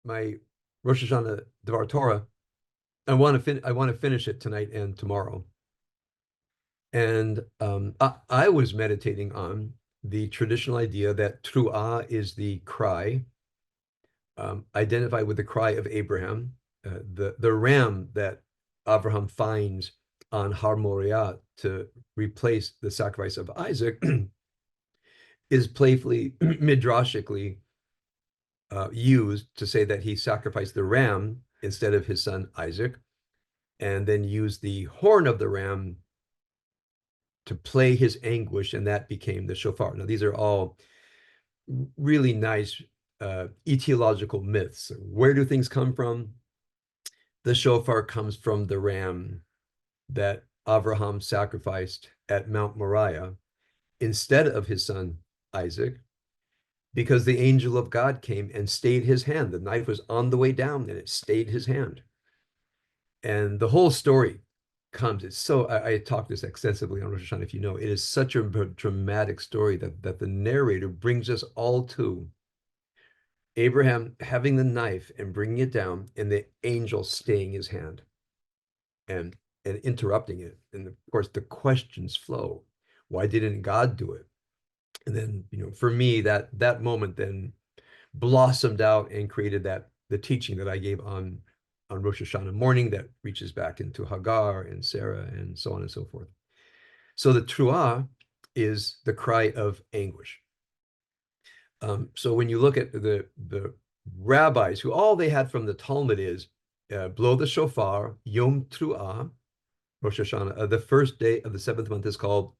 my Rosh Hashanah Devar Torah. I want to finish it tonight and tomorrow. And I was meditating on the traditional idea that Tru'ah is the cry, identified with the cry of Abraham, the ram that Abraham finds on Har Moriah to replace the sacrifice of Isaac is playfully, midrashically used to say that he sacrificed the ram instead of his son Isaac, and then used the horn of the ram to play his anguish, and that became the shofar. Now, these are all really nice etiological myths. Where do things come from? The shofar comes from the ram that Abraham sacrificed at Mount Moriah instead of his son Isaac, because the angel of God came and stayed his hand. The knife was on the way down and it stayed his hand. And the whole story comes. It's so, I talked this extensively on Rosh Hashanah, if you know, it is such a dramatic story that the narrator brings us all to Abraham having the knife and bringing it down, and the angel staying his hand and interrupting it. And of course, the questions flow. Why didn't God do it? And then, for me, that moment then blossomed out and created the teaching that I gave on Rosh Hashanah morning that reaches back into Hagar and Sarah and so on and so forth. So the Truah is the cry of anguish. So when you look at the rabbis, who all they had from the Talmud is blow the shofar, Yom Truah, Rosh Hashanah. The first day of the seventh month is called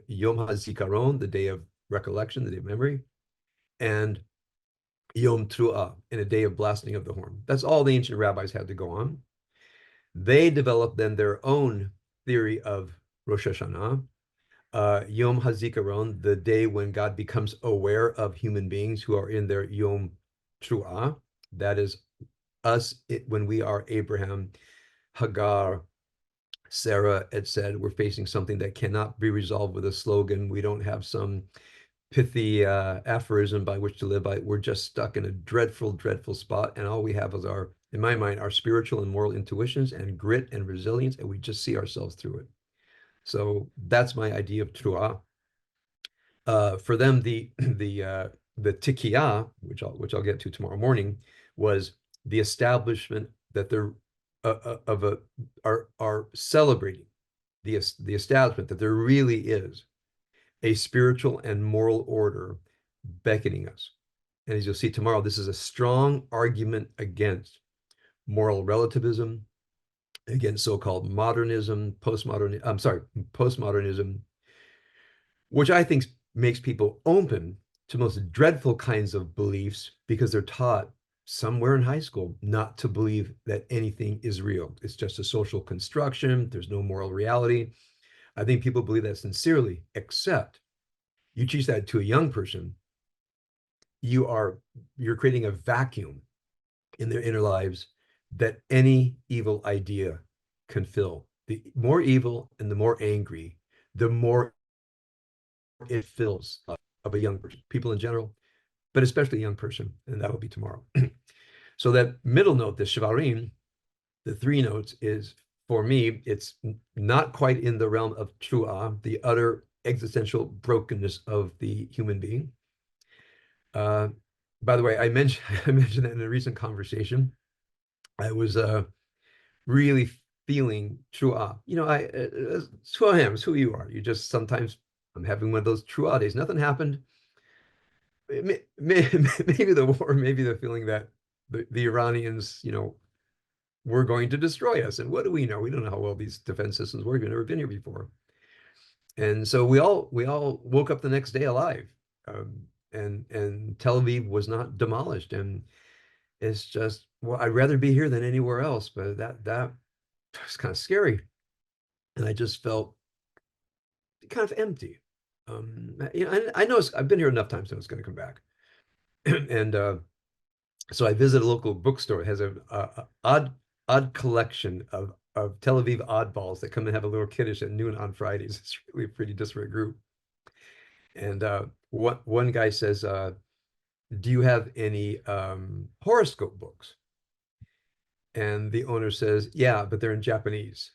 Yom HaZikaron, the day of recollection, the day of memory, and Yom Truah, in a day of blasting of the horn. That's all the ancient rabbis had to go on. They developed then their own theory of Rosh Hashanah, Yom HaZikaron, the day when God becomes aware of human beings who are in their Yom Truah. That is us when we are Abraham, Hagar, Sarah, etc. We're facing something that cannot be resolved with a slogan. We don't have some pithy aphorism by which to live by. We're just stuck in a dreadful, dreadful spot. And all we have is in my mind, our spiritual and moral intuitions and grit and resilience, and we just see ourselves through it. So that's my idea of Truah. For them, the Tikiyah, which I'll get to tomorrow morning, was the establishment that they're are celebrating the establishment that there really is a spiritual and moral order beckoning us. And as you'll see tomorrow, this is a strong argument against moral relativism, against so-called modernism, postmodernism, which I think makes people open to most dreadful kinds of beliefs because they're taught somewhere in high school not to believe that anything is real. It's just a social construction. There's no moral reality. I think people believe that sincerely, except you teach that to a young person, you're creating a vacuum in their inner lives that any evil idea can fill. The more evil and the more angry, the more it fills of a young person, people in general, but especially a young person, and that will be tomorrow. So that middle note, the Shvarim, the three notes, is, for me, it's not quite in the realm of Truah, the utter existential brokenness of the human being. By the way, I mentioned that in a recent conversation. I was really feeling Truah. It's who I am, it's who you are. You just sometimes, I'm having one of those Truah days. Nothing happened. Maybe the war, maybe the feeling that the Iranians, were going to destroy us. And what do we know? We don't know how well these defense systems work. We've never been here before. And so we all woke up the next day alive. And Tel Aviv was not demolished. And it's just, well, I'd rather be here than anywhere else. But that was kind of scary. And I just felt kind of empty. I know I've been here enough times to know it's going to come back. And so I visit a local bookstore. It has a odd collection of Tel Aviv oddballs that come and have a little kiddush at noon on Fridays. It's really a pretty disparate group. And one guy says, do you have any horoscope books? And the owner says, yeah, but they're in Japanese.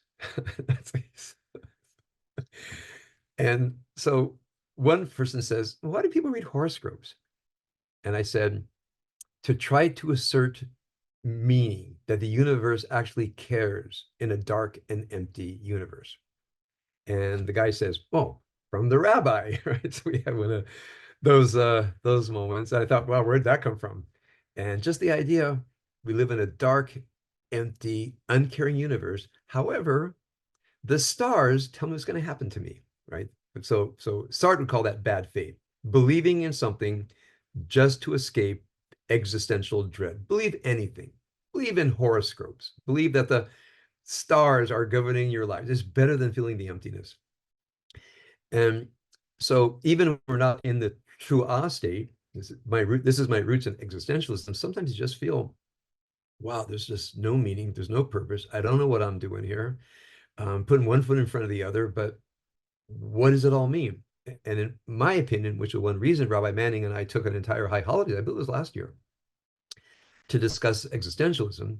And so one person says, why do people read horoscopes? And I said, to try to assert meaning that the universe actually cares in a dark and empty universe. And the guy says, oh, from the rabbi, right? So we have one of those moments. I thought, well, where'd that come from? And just the idea, we live in a dark, empty, uncaring universe. However, the stars tell me what's going to happen to me, right? So Sartre would call that bad faith, believing in something just to escape existential dread. Believe anything. Believe in horoscopes. Believe that the stars are governing your life. It's better than feeling the emptiness. And so even if we're not in the true ah state, this is my roots in existentialism. Sometimes you just feel, wow, there's just no meaning, there's no purpose. I don't know what I'm doing here. Putting one foot in front of the other, but what does it all mean? And in my opinion, which is one reason Rabbi Manning and I took an entire high holiday, I believe it was last year, to discuss existentialism,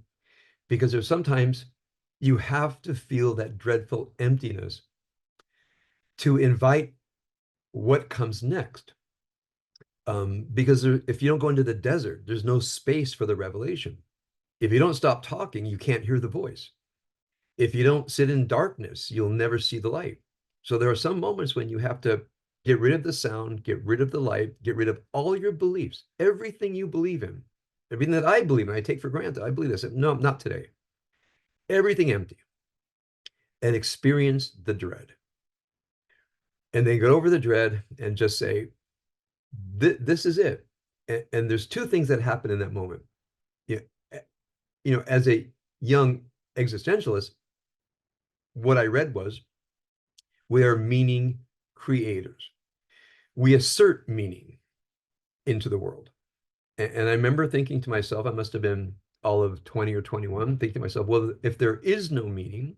because there's sometimes you have to feel that dreadful emptiness to invite what comes next. Because if you don't go into the desert, there's no space for the revelation. If you don't stop talking, you can't hear the voice. If you don't sit in darkness, you'll never see the light. So there are some moments when you have to get rid of the sound, get rid of the light, get rid of all your beliefs, everything you believe in, everything that I believe in, I take for granted. I believe this. No, not today. Everything empty, and experience the dread. And then go over the dread and just say, this is it. And there's two things that happen in that moment. You as a young existentialist, what I read was, we are meaning creators. We assert meaning into the world. And I remember thinking to myself, I must have been all of 20 or 21, thinking to myself, well, if there is no meaning,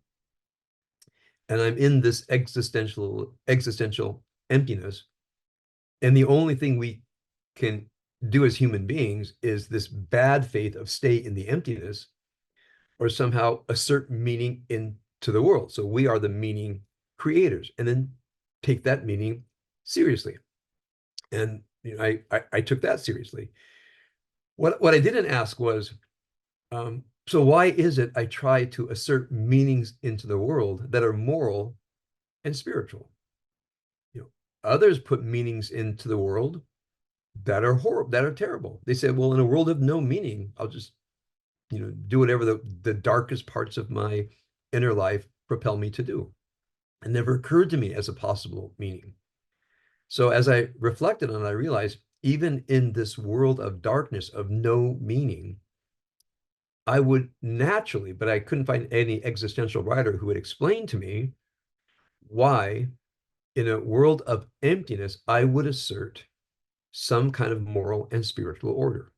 and I'm in this existential emptiness, and the only thing we can do as human beings is this bad faith of stay in the emptiness, or somehow assert meaning into the world. So we are the meaning creators, and then take that meaning seriously. And I took that seriously. What I didn't ask was, so why is it I try to assert meanings into the world that are moral and spiritual? Others put meanings into the world that are horrible, that are terrible. They say, well, in a world of no meaning, I'll just, do whatever the darkest parts of my inner life propel me to do. It never occurred to me as a possible meaning. So as I reflected on it, I realized even in this world of darkness, of no meaning, I would naturally, but I couldn't find any existential writer who would explain to me why, in a world of emptiness, I would assert some kind of moral and spiritual order.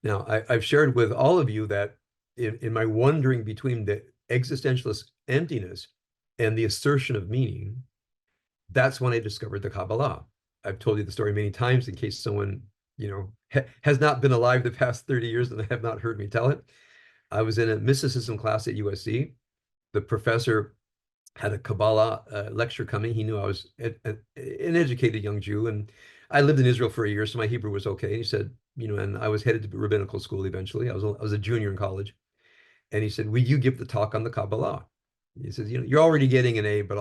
Now, I've shared with all of you that in my wandering between the existentialist emptiness and the assertion of meaning, that's when I discovered the Kabbalah. I've told you the story many times in case someone, has not been alive the past 30 years and have not heard me tell it. I was in a mysticism class at USC. The professor had a Kabbalah lecture coming. He knew I was an educated young Jew, and I lived in Israel for a year, so my Hebrew was okay. He said, and I was headed to rabbinical school eventually. I was a junior in college, and he said, "Will you give the talk on the Kabbalah?" He says, "You're already getting an A, but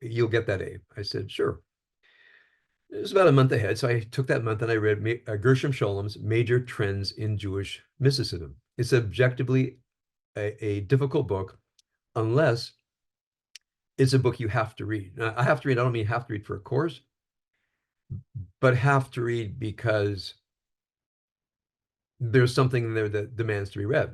you'll get that A." I said, "Sure." It was about a month ahead, so I took that month and I read Gershom Scholem's Major Trends in Jewish Mysticism. It's objectively a difficult book, unless it's a book you have to read. Now, I have to read, I don't mean have to read for a course, but have to read because there's something there that demands to be read.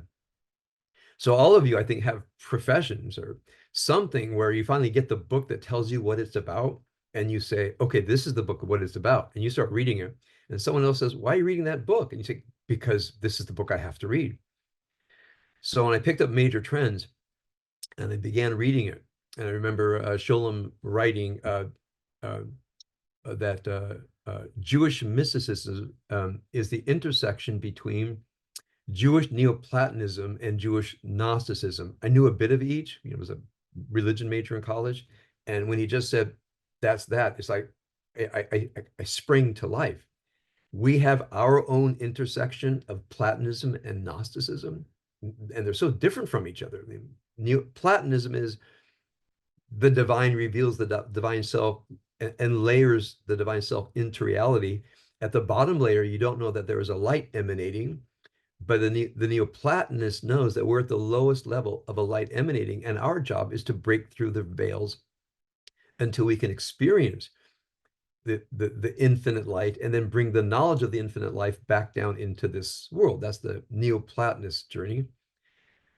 So all of you, I think, have professions or something where you finally get the book that tells you what it's about, and you say, okay, this is the book of what it's about. And you start reading it, and someone else says, why are you reading that book? And you say, because this is the book I have to read. So when I picked up Major Trends and I began reading it, and I remember Sholem writing that Jewish mysticism is the intersection between Jewish Neoplatonism and Jewish Gnosticism. I knew a bit of each. You know, I was a religion major in college, and when he just said, "That's that," it's like I spring to life. We have our own intersection of Platonism and Gnosticism, and they're so different from each other. I mean, Neoplatonism is the divine reveals the divine self and layers the divine self into reality. At the bottom layer, you don't know that there is a light emanating, but the Neoplatonist knows that we're at the lowest level of a light emanating, and our job is to break through the veils until we can experience the infinite light and then bring the knowledge of the infinite life back down into this world. That's the Neoplatonist journey.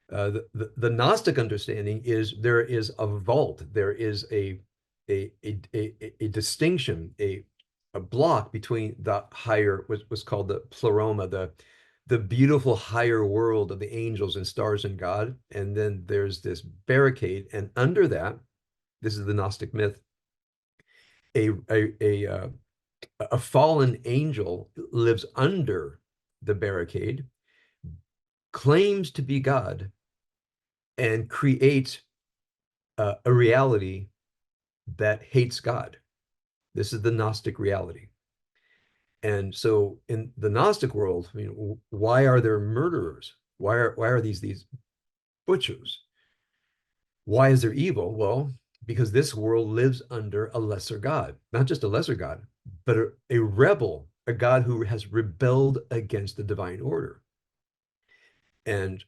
The Gnostic understanding is there is a vault, there is a distinction, a block between the higher, what's called the pleroma, the beautiful higher world of the angels and stars and God, and then there's this barricade, and under that, this is the Gnostic myth, a a fallen angel lives under the barricade, claims to be God, and creates a reality that hates God. This is the Gnostic reality. And so in the Gnostic world, I mean, why are there murderers? Why are these butchers? Why is there evil? Well, because this world lives under a lesser God, not just a lesser God, but a rebel, a God who has rebelled against the divine order. And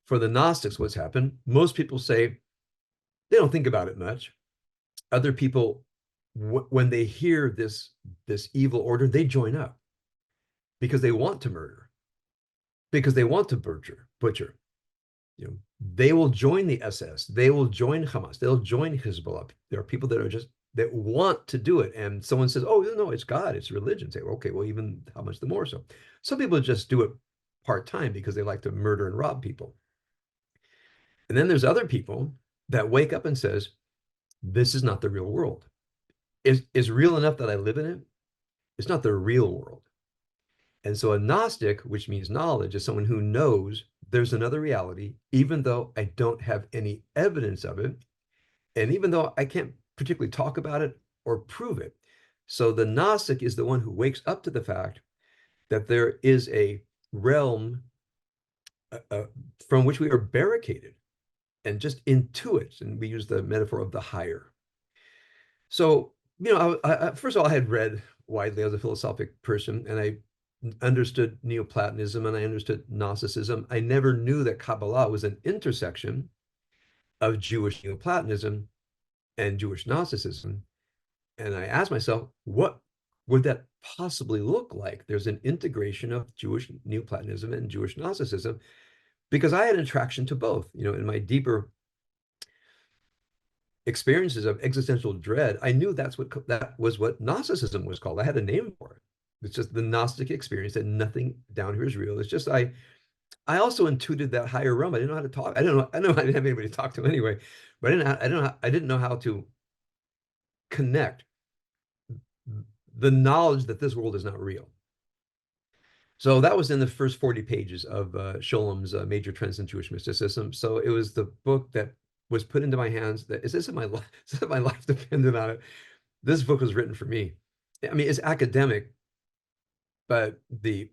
for the Gnostics, what's happened? Most people say they don't think about it much. Other people, when they hear this evil order, they join up because they want to murder, because they want to butcher. You know, they will join the SS, they will join Hamas, they'll join Hezbollah. There are people that are just that want to do it, and someone says, "Oh no, it's God, it's religion." Say, "Okay, well, even how much the more so." Some people just do it part-time because they like to murder and rob people. And then there's other people that wake up and says, "This is not the real world. Is real enough that I live in it. It's not the real world." And so a Gnostic, which means knowledge, is someone who knows there's another reality, even though I don't have any evidence of it, and even though I can't particularly talk about it or prove it. So the Gnostic is the one who wakes up to the fact that there is a realm from which we are barricaded and just intuits, and we use the metaphor of the higher. So, you know, first of all, I had read widely as a philosophic person, and I understood Neoplatonism and I understood Gnosticism. I never knew that Kabbalah was an intersection of Jewish Neoplatonism and Jewish Gnosticism. And I asked myself, what would that possibly look like? There's an integration of Jewish Neoplatonism and Jewish Gnosticism, because I had an attraction to both. You know, in my deeper experiences of existential dread, I knew that was what Gnosticism was called. I had a name for it. It's just the Gnostic experience that nothing down here is real. It's just I also intuited that higher realm. I didn't know how to talk. I didn't have anybody to talk to anyway, but I didn't know how to connect the knowledge that this world is not real. So that was in the first 40 pages of Scholom's Major Trends in Jewish Mysticism. So it was the book that was put into my hands that is this my life depended on it. This book was written for me. I mean, it's academic, but the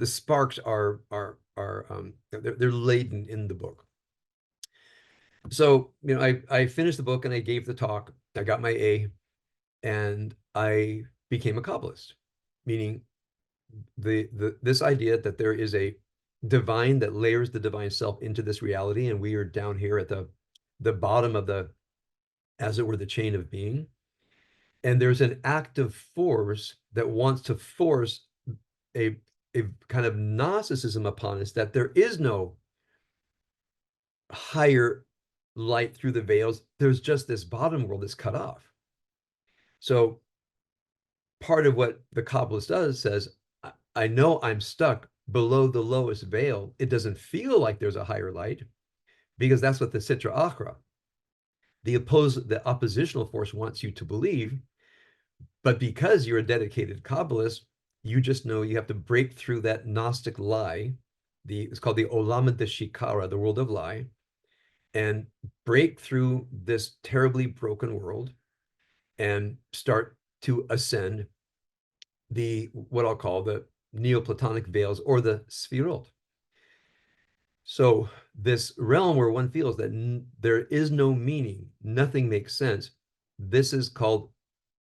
sparks are they're laden in the book. So, you know, I finished the book and I gave the talk. I got my A, and I became a Kabbalist, meaning this idea that there is a divine that layers the divine self into this reality, and we are down here at the bottom of the, as it were, the chain of being. And there's an active force that wants to force a kind of Gnosticism upon us, that there is no higher light through the veils. There's just this bottom world that's cut off. So part of what the Kabbalist does says, I know I'm stuck below the lowest veil. It doesn't feel like there's a higher light, because that's what the Sitra Achra, the oppositional force, wants you to believe. But because you're a dedicated Kabbalist, you just know you have to break through that Gnostic lie. It's called the Olam de Shikara, the world of lie, and break through this terribly broken world and start to ascend the what I'll call the Neoplatonic veils or the Sphirot. So this realm where one feels that there is no meaning, nothing makes sense. This is called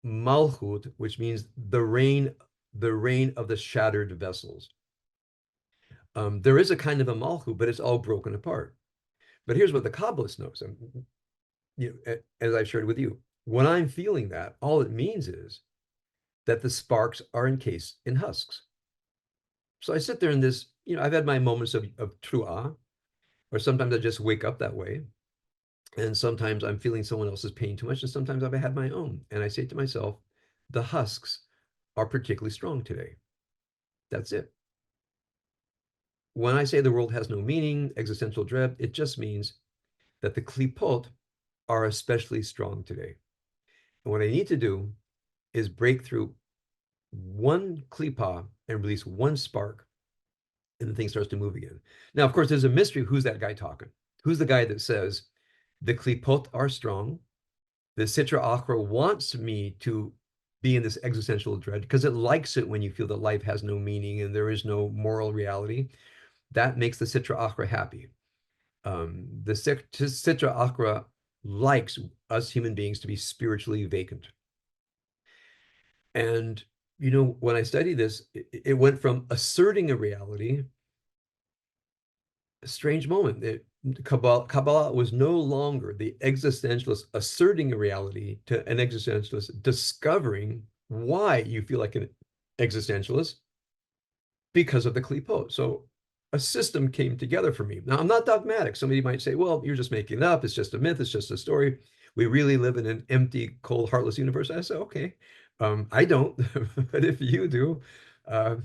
Malchut, which means the reign of the shattered vessels. There is a kind of a Malchut, but it's all broken apart. But here's what the Kabbalist knows. As I've shared with you, when I'm feeling that, all it means is that the sparks are encased in husks. So I sit there in this, I've had my moments of truah, or sometimes I just wake up that way. And sometimes I'm feeling someone else's pain too much, and sometimes I've had my own. And I say to myself, the husks are particularly strong today. That's it. When I say the world has no meaning, existential dread, it just means that the klipot are especially strong today. And what I need to do is break through one klipa and release one spark, and the thing starts to move again. Now, of course, there's a mystery. Who's that guy talking? Who's the guy that says the klipot are strong? The Sitra Achra wants me to be in this existential dread because it likes it when you feel that life has no meaning and there is no moral reality. That makes the Sitra Achra happy. The Sitra Achra likes us human beings to be spiritually vacant. And, when I study this, it went from asserting a reality, a strange moment. Kabbalah was no longer the existentialist asserting a reality to an existentialist discovering why you feel like an existentialist because of the klipot. So a system came together for me. Now, I'm not dogmatic. Somebody might say, well, you're just making it up. It's just a myth. It's just a story. We really live in an empty, cold, heartless universe. I say, okay, I don't. But if you do, well,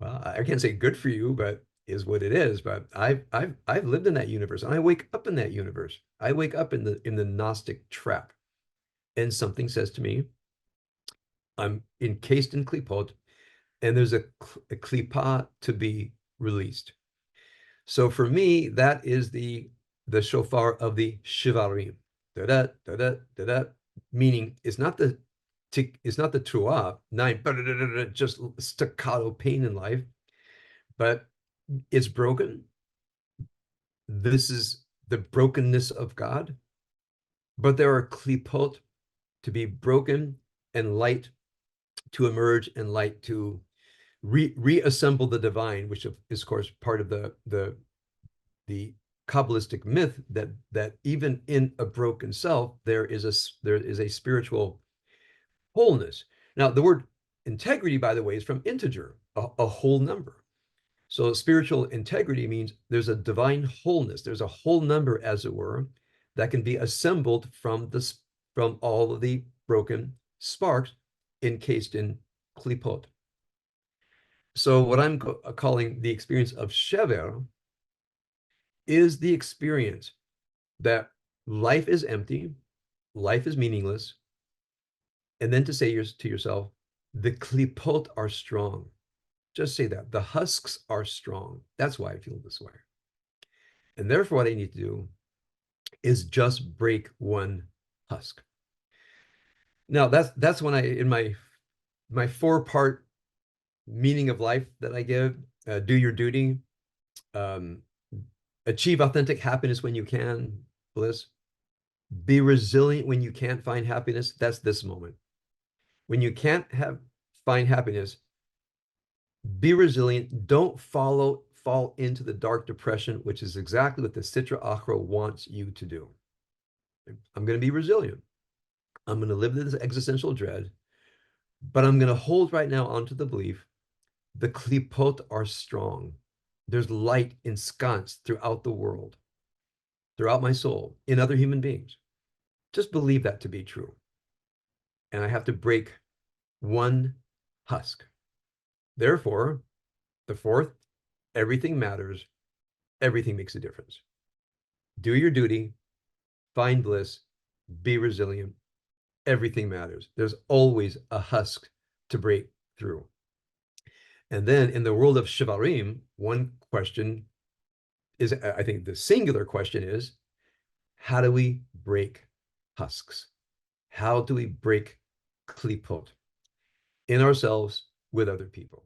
I can't say good for you, but is what it is. But I've lived in that universe, and I wake up in that universe. I wake up in the Gnostic trap, and something says to me, I'm encased in klipot, and there's a klipa to be released. So for me, that is the shofar of the shivarim. Da-da, da-da, da-da. Meaning it's not the truah, nine, just staccato pain in life, but it's broken. This is the brokenness of God, but there are klipot to be broken and light to emerge and light to reassemble the divine, which is, of course, part of the Kabbalistic myth that even in a broken self there is a spiritual wholeness. Now, the word integrity, by the way, is from integer, a whole number. So spiritual integrity means there's a divine wholeness. There's a whole number, as it were, that can be assembled from all of the broken sparks encased in klipot. So what I'm calling the experience of shever is the experience that life is empty, life is meaningless, and then to say to yourself, the klipot are strong. Just say that. The husks are strong. That's why I feel this way. And therefore, what I need to do is just break one husk. Now, that's when in my four-part meaning of life that I give, do your duty, achieve authentic happiness when you can, bliss, be resilient when you can't find happiness. That's this moment. When you can't find happiness, be resilient. Don't fall into the dark depression, which is exactly what the Sitra Achra wants you to do. I'm going to be resilient. I'm going to live this existential dread, but I'm going to hold right now onto the belief the klipot are strong. There's light ensconced throughout the world, throughout my soul, in other human beings. Just believe that to be true. And I have to break one husk. Therefore, the fourth, everything matters. Everything makes a difference. Do your duty, find bliss, be resilient, everything matters. There's always a husk to break through. And then in the world of Shivarim, one question is, I think the singular question is, how do we break husks? How do we break klipot in ourselves with other people?